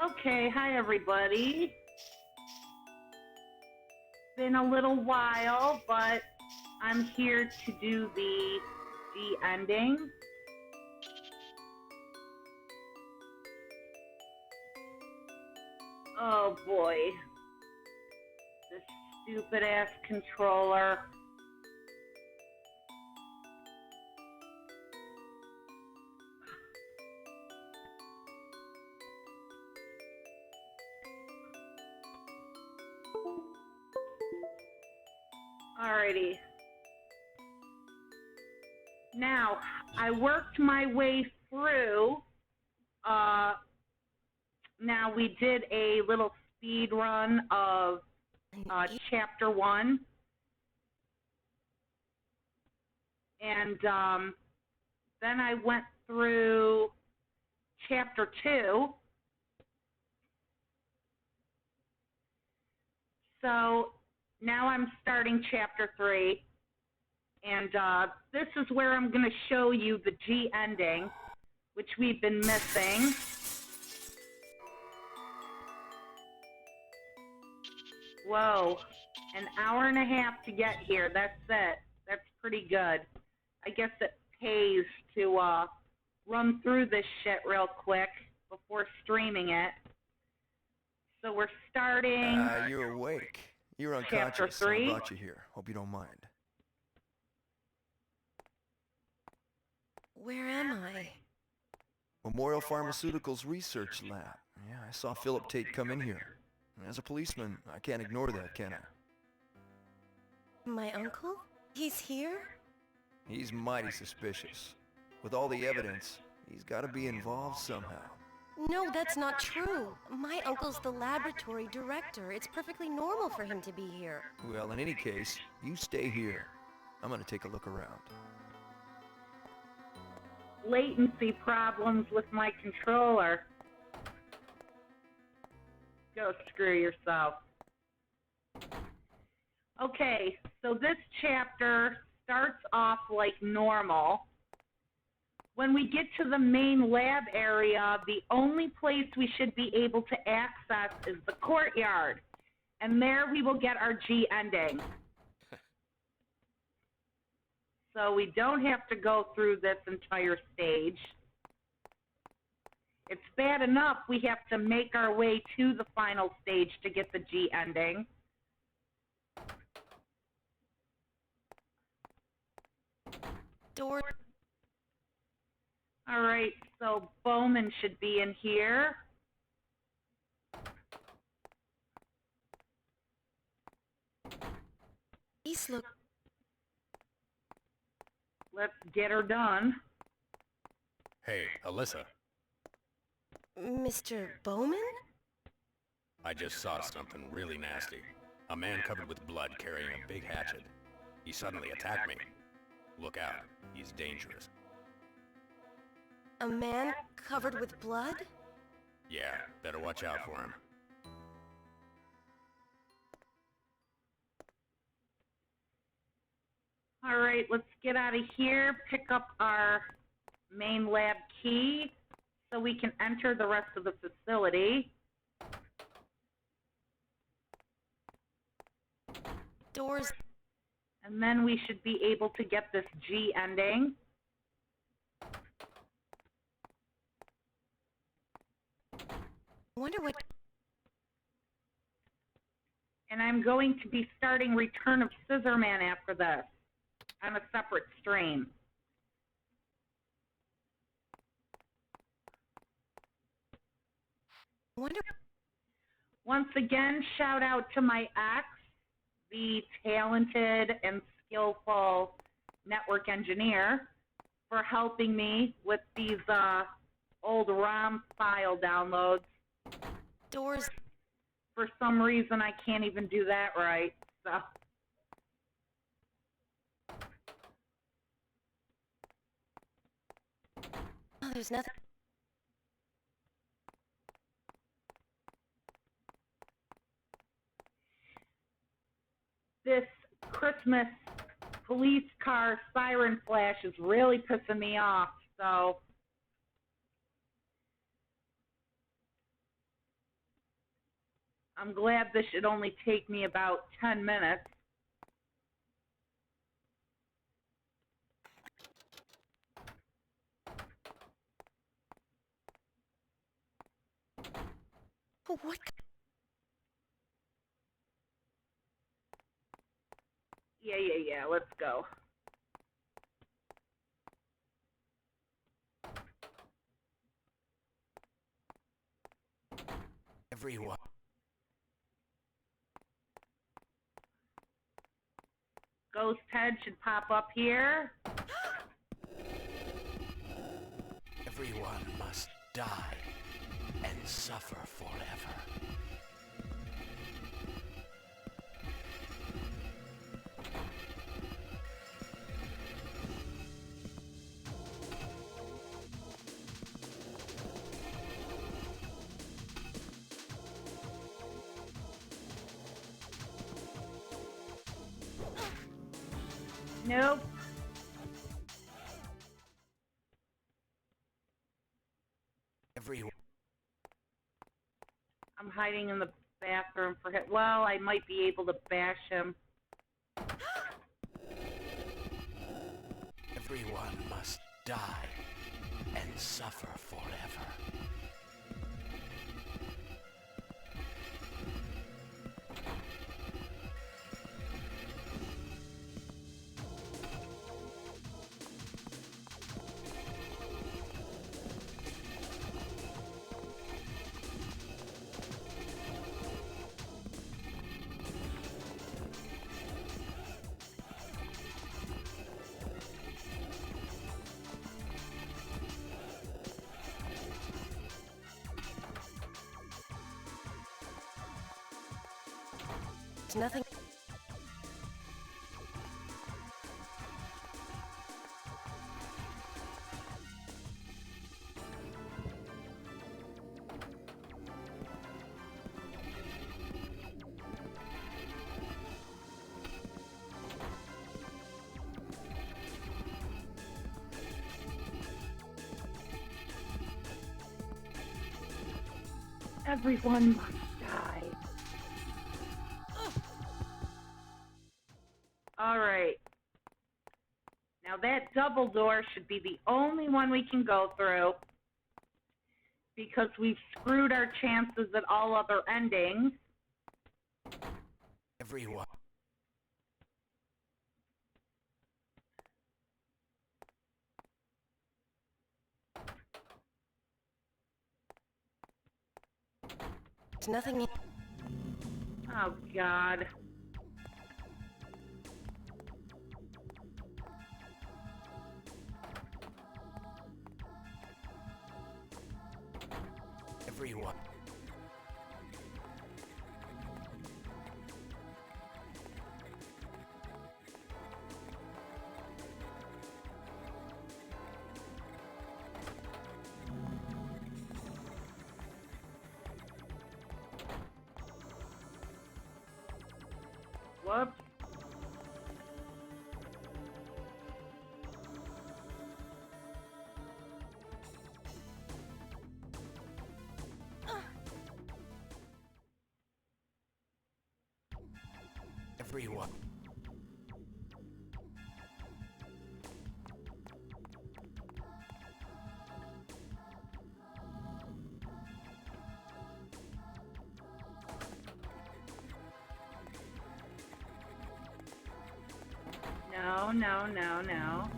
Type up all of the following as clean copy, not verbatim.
Okay, hi everybody. Been a little while, but I'm here to do the G ending. Oh boy. This stupid ass controller. Alrighty. Now, I worked my way through. Now we did a little speed run of chapter 1. And then I went through chapter 2. So now I'm starting chapter 3. And this is where I'm going to show you the G ending, which we've been missing. Whoa, an hour and a half to get here. That's it. That's pretty good. I guess it pays to run through this shit real quick before streaming it. So we're starting. You're awake. You're unconscious. Chapter 3. I brought you here. Hope you don't mind. Where am I? Memorial Pharmaceuticals Research Lab. Yeah, I saw Philip Tate come in here. As a policeman, I can't ignore that, can I? My uncle? He's here? He's mighty suspicious. With all the evidence, he's got to be involved somehow. No, that's not true. My uncle's the laboratory director. It's perfectly normal for him to be here. Well, in any case, you stay here. I'm gonna take a look around. Latency problems with my controller. Go screw yourself. Okay, so this chapter starts off like normal. When we get to the main lab area, the only place we should be able to access is the courtyard. And there we will get our G ending. So we don't have to go through this entire stage. It's bad enough we have to make our way to the final stage to get the G ending. Door. All right, so Bowman should be in here. These look. Let's get her done. Hey, Alyssa. Mr. Bowman? I just saw something really nasty. A man covered with blood carrying a big hatchet. He suddenly attacked me. Look out, he's dangerous. A man covered with blood? Yeah, better watch out for him. All right, let's get out of here, pick up our main lab key so we can enter the rest of the facility. Doors. And then we should be able to get this G ending. Wonder what. And I'm going to be starting Return of Scissorman after this on a separate stream. Wonder. Once again, shout out to my ex, the talented and skillful network engineer, for helping me with these old ROM file downloads. Doors. For some reason, I can't even do that right, so. Oh, there's nothing. This Christmas police car siren flash is really pissing me off, so. I'm glad this should only take me about 10 minutes. What? Yeah, let's go. Everyone. Ghost head should pop up here. Everyone must die and suffer forever. Nope. Everyone. I'm hiding in the bathroom for him. Well, I might be able to bash him. Everyone must die and suffer forever. It's nothing. Everyone must die. All right. Now that double door should be the only one we can go through because we've screwed our chances at all other endings. Everyone. It's nothing. Oh, God. Everyone. Whoops. Everyone. No.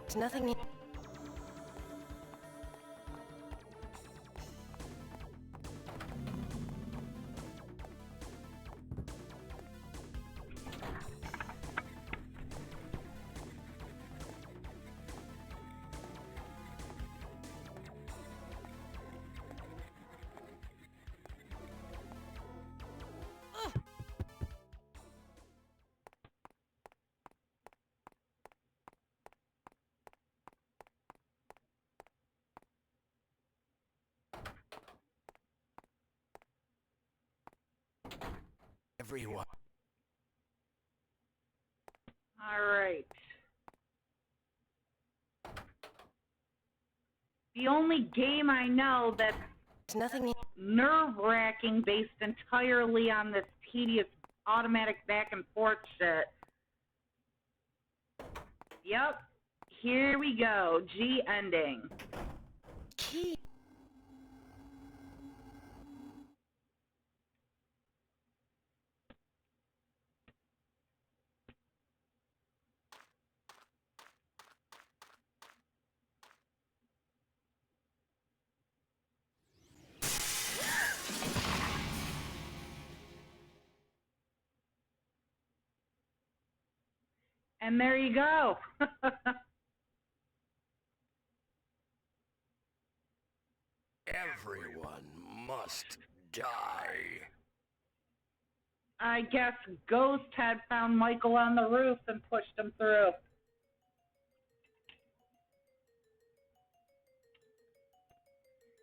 It's nothing. Everyone. All right. The only game I know that's There's nothing. nerve-wracking based entirely on this tedious automatic back and forth shit. Yep. Here we go. G ending. Key. And there you go. Everyone must die. I guess Ghost had found Michael on the roof and pushed him through.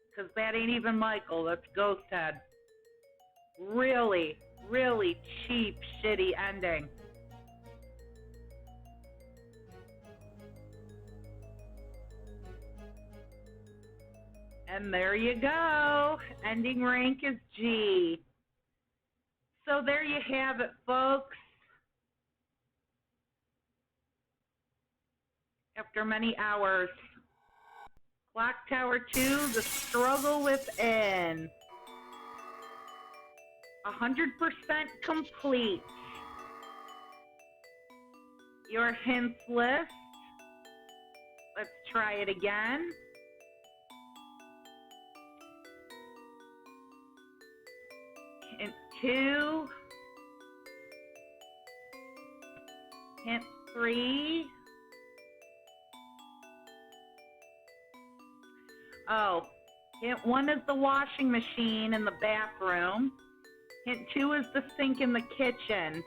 Because that ain't even Michael, that's Ghost Head. Really, really cheap, shitty ending. And there you go. Ending rank is G. So there you have it, folks. After many hours. Clock Tower 2, The Struggle Within. 100% complete. Your hints list. Let's try it again. Hint 2. Hint 3. Oh, hint 1 is the washing machine in the bathroom. Hint 2 is the sink in the kitchen.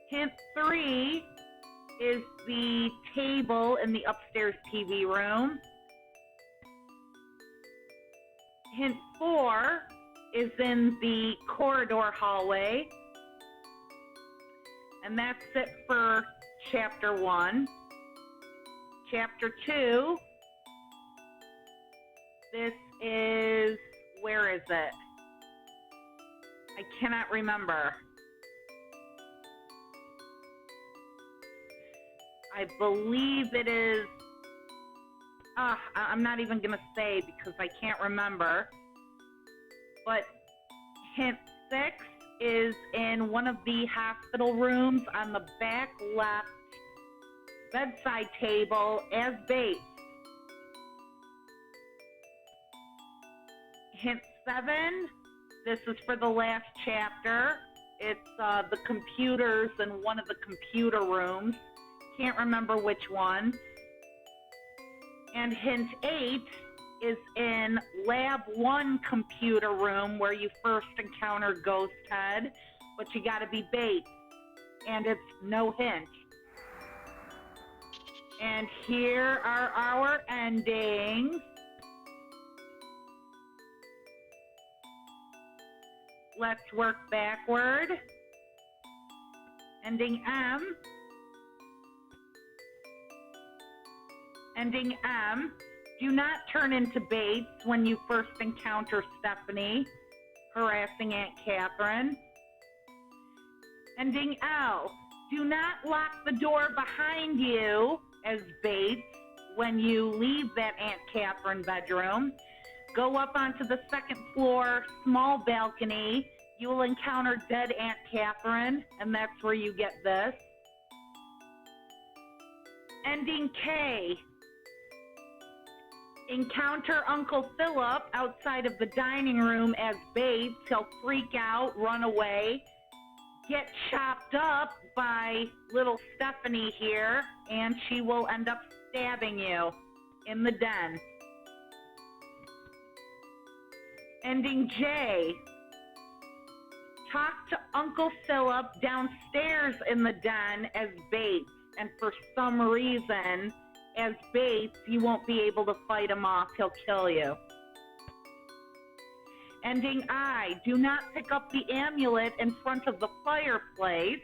Hint 3 is the table in the upstairs TV room. Hint 4 is in the corridor hallway. And that's it for Chapter 1. Chapter 2, this is, where is it? I cannot remember. I believe it is, I'm not even going to say because I can't remember. But hint 6 is in one of the hospital rooms on the back left bedside table as Bates. Hint 7, this is for the last chapter. It's the computers in one of the computer rooms. Can't remember which one. And hint 8 is in Lab 1 computer room where you first encounter Ghost Head, but you gotta be Bates. And it's no hint. And here are our endings. Let's work backward. Ending M. Ending M. Do not turn into Bates when you first encounter Stephanie harassing Aunt Catherine. Ending L. Do not lock the door behind you as Bates when you leave that Aunt Catherine bedroom. Go up onto the second floor, small balcony. You will encounter dead Aunt Catherine, and that's where you get this. Ending K. Encounter Uncle Philip outside of the dining room as Bates. He'll freak out, run away, get chopped up by little Stephanie here, and she will end up stabbing you in the den. Ending J. Talk to Uncle Philip downstairs in the den as Bates, and for some reason, as Bates, you won't be able to fight him off. He'll kill you. Ending I, do not pick up the amulet in front of the fireplace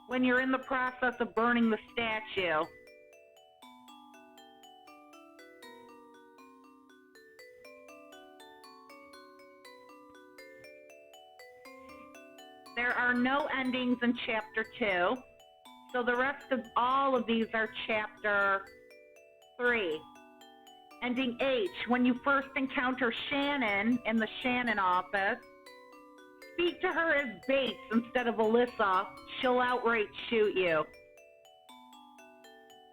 when you're in the process of burning the statue. There are no endings in Chapter 2, so the rest of all of these are Chapter 3. Ending H, when you first encounter Shannon in the Shannon office, speak to her as Bates instead of Alyssa. She'll outright shoot you.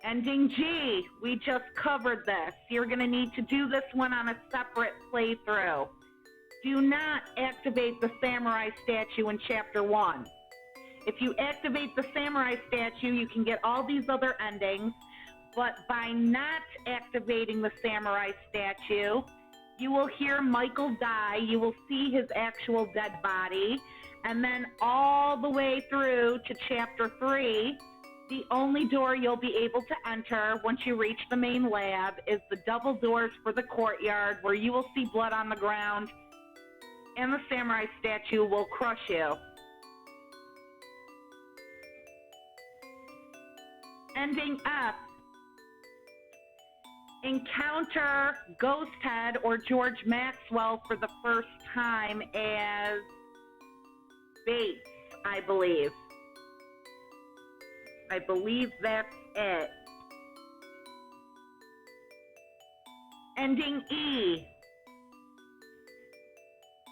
Ending G, we just covered this. You're going to need to do this one on a separate playthrough. Do not activate the samurai statue in Chapter 1. If you activate the samurai statue, you can get all these other endings, but by not activating the samurai statue, you will hear Michael die, you will see his actual dead body, and then all the way through to Chapter 3, the only door you'll be able to enter once you reach the main lab is the double doors for the courtyard, where you will see blood on the ground, and the samurai statue will crush you. Ending F. Encounter Ghosthead or George Maxwell for the first time as Bates, I believe. I believe that's it. Ending E.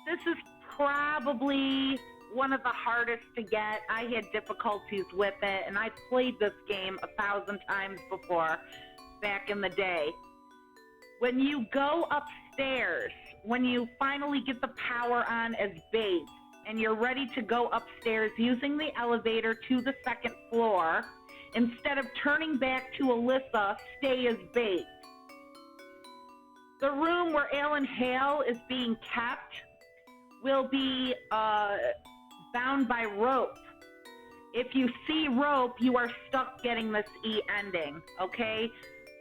This is probably one of the hardest to get. I had difficulties with it, and I've played this game 1,000 times before back in the day. When you go upstairs, when you finally get the power on as Bates, and you're ready to go upstairs using the elevator to the second floor, instead of turning back to Alyssa, stay as Bates. The room where Alan Hale is being kept will be bound by rope. If you see rope, you are stuck getting this E ending, okay?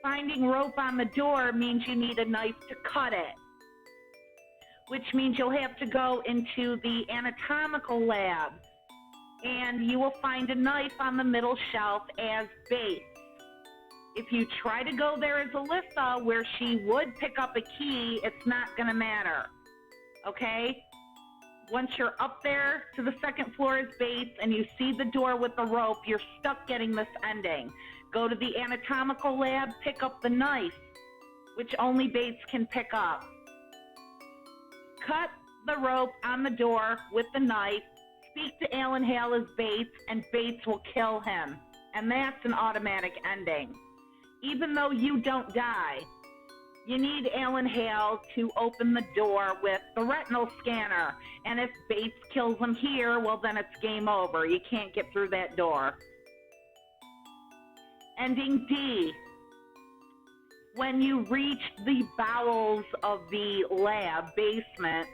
Finding rope on the door means you need a knife to cut it, which means you'll have to go into the anatomical lab, and you will find a knife on the middle shelf as Bates. If you try to go there as Alyssa, where she would pick up a key, it's not going to matter, okay? Once you're up there to the second floor as Bates and you see the door with the rope, you're stuck getting this ending. Go to the anatomical lab, pick up the knife, which only Bates can pick up. Cut the rope on the door with the knife, speak to Alan Hale as Bates, and Bates will kill him. And that's an automatic ending. Even though you don't die, you need Alan Hale to open the door with the retinal scanner. And if Bates kills him here, well, then it's game over. You can't get through that door. Ending D. When you reach the bowels of the lab basement,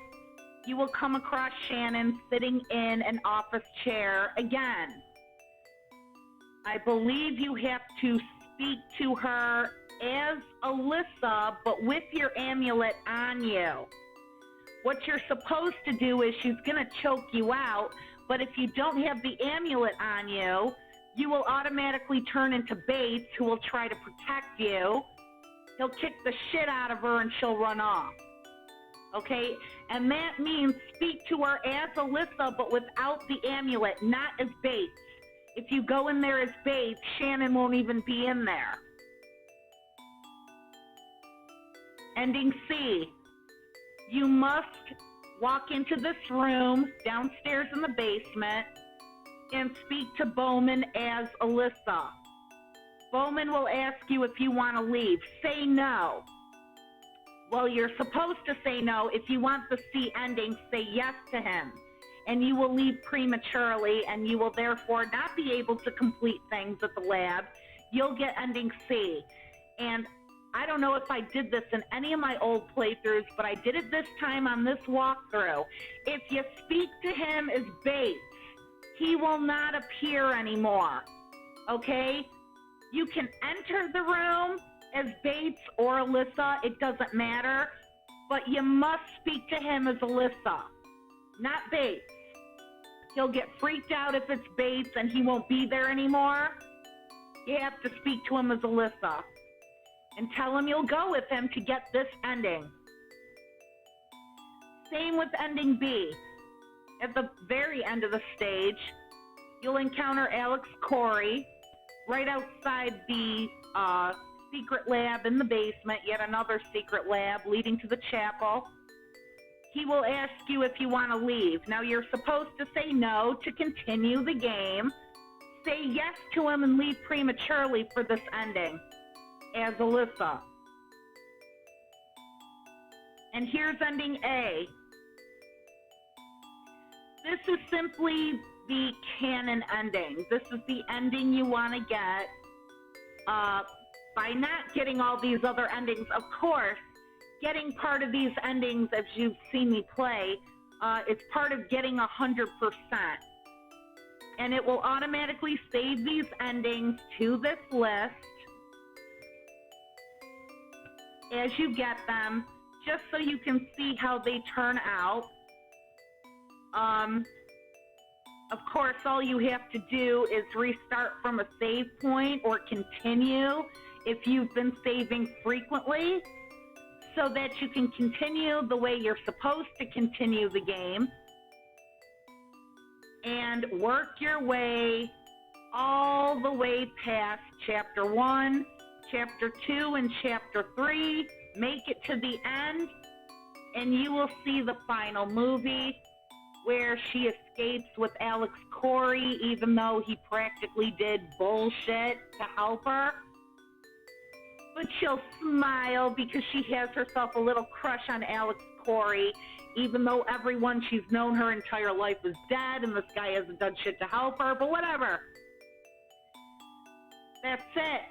you will come across Shannon sitting in an office chair again. I believe you have to speak to her as Alyssa, but with your amulet on you. What you're supposed to do is she's going to choke you out, but if you don't have the amulet on you, you will automatically turn into Bates, who will try to protect you. He'll kick the shit out of her and she'll run off. Okay? And that means speak to her as Alyssa, but without the amulet, not as Bates. If you go in there as Bates, Shannon won't even be in there. Ending C. You must walk into this room downstairs in the basement and speak to Bowman as Alyssa. Bowman will ask you if you want to leave. Say no. Well, you're supposed to say no. If you want the C ending, say yes to him. And you will leave prematurely, and you will therefore not be able to complete things at the lab. You'll get ending C. And I don't know if I did this in any of my old playthroughs, but I did it this time on this walkthrough. If you speak to him as Bates, he will not appear anymore, okay? You can enter the room as Bates or Alyssa, it doesn't matter, but you must speak to him as Alyssa, not Bates. He'll get freaked out if it's Bates and he won't be there anymore. You have to speak to him as Alyssa. And tell him you'll go with him to get this ending. Same with ending B. At the very end of the stage, you'll encounter Alex Corey right outside the secret lab in the basement, yet another secret lab leading to the chapel. He will ask you if you want to leave. Now, you're supposed to say no to continue the game. Say yes to him and leave prematurely for this ending as Alyssa. And here's ending A. This is simply the canon ending. This is the ending you want to get by not getting all these other endings. Of course, getting part of these endings, as you've seen me play, it's part of getting 100%. And it will automatically save these endings to this list as you get them, just so you can see how they turn out. Of course, all you have to do is restart from a save point or continue if you've been saving frequently, so that you can continue the way you're supposed to continue the game and work your way all the way past Chapter 1, Chapter 2, and Chapter 3. Make it to the end, and you will see the final movie where she escapes with Alex Corey, even though he practically did bullshit to help her. But she'll smile because she has herself a little crush on Alex Corey, even though everyone she's known her entire life is dead and this guy hasn't done shit to help her, but whatever. That's it.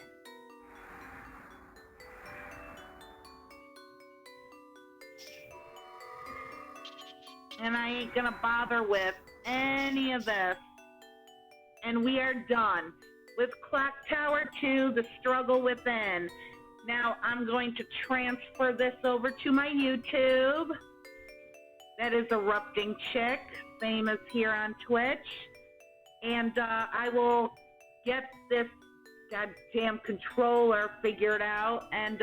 And I ain't gonna bother with any of this. And we are done with Clock Tower 2, The Struggle Within. Now I'm going to transfer this over to my YouTube. That is Erupting Chick, same as here on Twitch. And I will get this goddamn controller figured out. And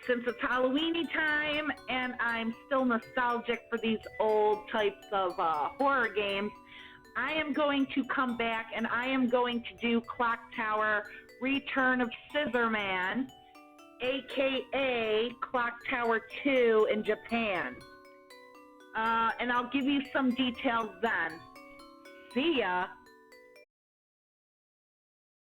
since it's Halloweeny time and I'm still nostalgic for these old types of horror games, I am going to come back and I am going to do Clock Tower Return of Scissorman, aka Clock Tower 2 in Japan. And I'll give you some details then. See ya!